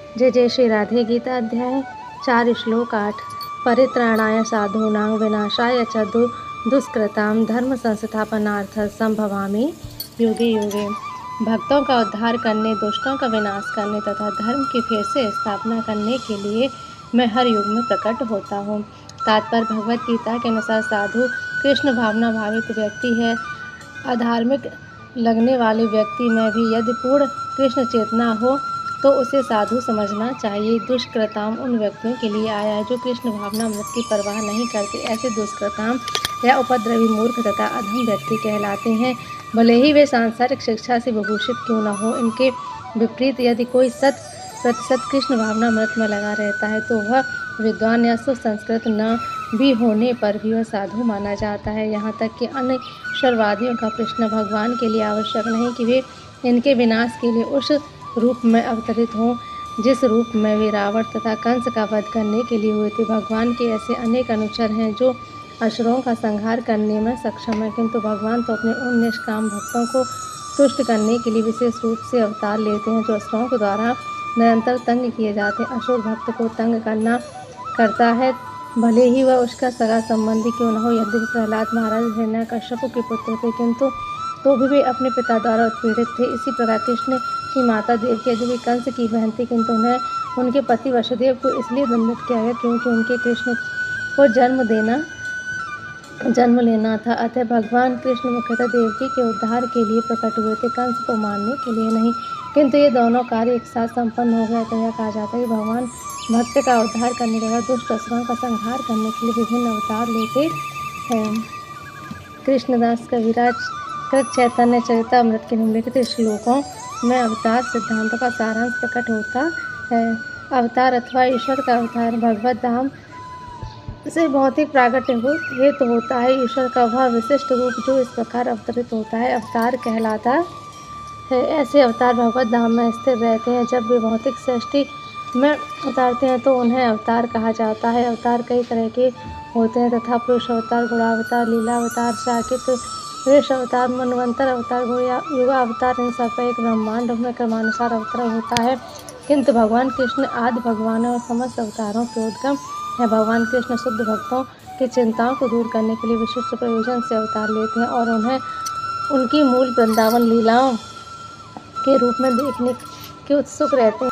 जय जय श्री राधे। गीता अध्याय 4 श्लोक 8। परित्राणाय साधूनां विनाशाय च दुष्कृतां धर्म संस्थापनार्थ संभवामि युगे युगे। भक्तों का उद्धार करने, दुष्टों का विनाश करने तथा धर्म की फिर से स्थापना करने के लिए मैं हर युग में प्रकट होता हूँ। तात्पर्य भगवत गीता के अनुसार साधु कृष्ण भावना भावित व्यक्ति है। अधार्मिक लगने वाले व्यक्ति में भी यदि पूर्ण कृष्ण चेतना हो तो उसे साधु समझना चाहिए। दुष्कृताम उन व्यक्तियों के लिए आया है जो कृष्ण भावना मृत की परवाह नहीं करते। ऐसे दुष्कृताम या उपद्रवी, मूर्ख तथा अधम व्यक्ति कहलाते हैं। भले ही वे सांसारिक शिक्षा से विभूषित क्यों न हो, इनके विपरीत यदि कोई 100% कृष्ण भावना मृत में लगा रहता है तो वह विद्वान या सुसंस्कृत न भी होने पर भी वह साधु माना जाता है। यहाँ तक कि अन्य ईश्वरवादियों का प्रश्न भगवान के लिए आवश्यक नहीं कि वे इनके विनाश के लिए उस रूप में अवतरित हों जिस रूप में वे रावण तथा कंस का वध करने के लिए हुए थे। भगवान के ऐसे अनेक अनुचर हैं जो असुरों का संहार करने में सक्षम हैं, किंतु भगवान तो अपने उन निष्काम भक्तों को तुष्ट करने के लिए विशेष रूप से अवतार लेते हैं जो असुरों के द्वारा निरंतर तंग किए जाते हैं। असुर भक्त को तंग करता है, भले ही वह उसका सगा संबंधी क्यों न हो। यद्यपि प्रहलाद महाराज हिरण्यकश्यप के पुत्र थे, किंतु तो भी वे अपने पिता द्वारा उत्पीड़ित थे। इसी प्रकार कृष्ण की माता देवकी यद्यपि कंस की बहन थी, किंतु उन्हें उनके पति वसुदेव को इसलिए दंडित किया गया क्योंकि उनके कृष्ण को जन्म लेना था। अतः भगवान कृष्ण मुख्यतः देवकी के उद्धार के लिए प्रकट हुए थे, कंस को मारने के लिए नहीं। किंतु ये दोनों कार्य एक साथ संपन्न हो गया तो यह कहा जाता है कि भगवान भक्त का उद्धार करने तथा दुष्ट असुरों का संहार करने के लिए विभिन्न अवतार लेते हैं। कृष्णदास कविराज कृत चैतन्य चरितामृत के निम्नलिखित श्लोकों में अवतार सिद्धांतों का सारांश प्रकट होता है। अवतार अथवा ईश्वर का अवतार भगवत धाम से भौतिक प्रागट्य हेतु होता है। ईश्वर का वह विशिष्ट रूप जो इस प्रकार अवतरित होता है अवतार कहलाता है। ऐसे अवतार भगवत धाम में स्थिर रहते हैं। जब वे भौतिक सृष्टि में उतारते हैं तो उन्हें अवतार कहा जाता है। अवतार कई तरह के होते हैं तथा पुरुष अवतार, गुणावतार, लीलावतार, साकेत, वृष अवतार, मनवंतर अवतार, युगा अवतार, इन सब का एक ब्रह्मांड में क्रमानुसार अवतरण होता है। किंतु भगवान कृष्ण आदि भगवान और समस्त अवतारों के उद्गम है। भगवान कृष्ण शुद्ध भक्तों की चिंताओं को दूर करने के लिए विशिष्ट प्रयोजन से अवतार लेते हैं और उन्हें उनकी मूल वृंदावन लीलाओं के रूप में देखने के उत्सुक रहते हैं।